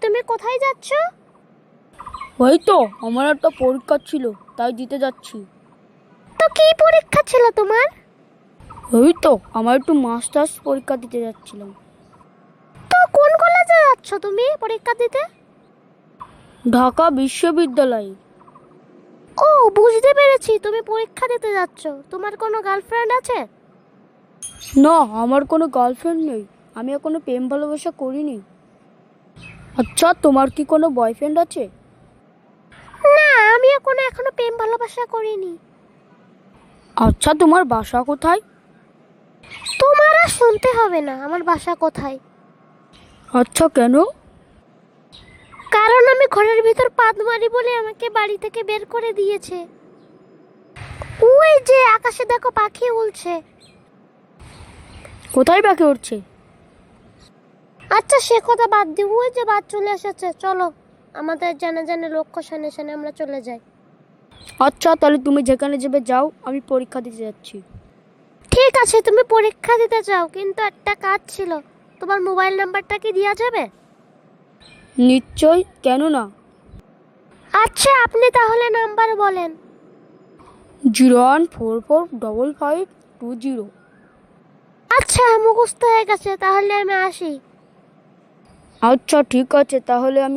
তুমি কোথায় যাচ্ছ? ওই তো আমার একটা পরীক্ষা ছিল, তাই দিতে যাচ্ছি। তো কি পরীক্ষা ছিল তোমার? ওই তো আমার একটু মাস্টার্স পরীক্ষা দিতে যাচ্ছিলাম। তো কোন কলেজে যাচ্ছ তুমি পরীক্ষা দিতে? ঢাকা বিশ্ববিদ্যালয়ে। ও, বুঝতে পেরেছি, তুমি পরীক্ষা দিতে যাচ্ছ। তোমার কোনো গার্লফ্রেন্ড আছে? না, আমার কোনো গার্লফ্রেন্ড নেই। আমি এখনো প্রেম ভালোবাসা করিনি। আচ্ছা, তোমার কি কোনো বয়ফ্রেন্ড আছে? না, আমি এখনো প্রেম ভালোবাসা করিনি। আচ্ছা, তোমার বাসা কোথায়? তোমার আর শুনতে হবে না আমার বাসা কোথায়। আচ্ছা, কেন? কারণ আমি ঘরের ভিতর পাদ মারি বলে আমাকে বাড়ি থেকে বের করে দিয়েছে। ওই যে আকাশে দেখো পাখি উড়ছে। কোথায় পাখি উঠছে? আচ্ছা, সে কথা বাদ দিও, ওই যে বাদ চলে এসেছে। চলো, আমাদের জানা জানা লক্ষ্য সামনে সামনে আমরা চলে যাই। আচ্ছা, তাহলে তুমি যেখানে যাবে যাও, আমি পরীক্ষা দিতে যাচ্ছি। ঠিক আছে, তুমি পরীক্ষা দিতে যাও, কিন্তু একটা কাজ ছিল। তোমার মোবাইল নাম্বারটা কি দেওয়া যাবে? নিশ্চয়, কেন না। আচ্ছা, আপনি তাহলে নাম্বার বলেন। 0144552 আচ্ছা, মুখস্থ হয়ে গেছে, তাহলে আমি আসি। আচ্ছা, ঠিক আছে, তাহলে আমি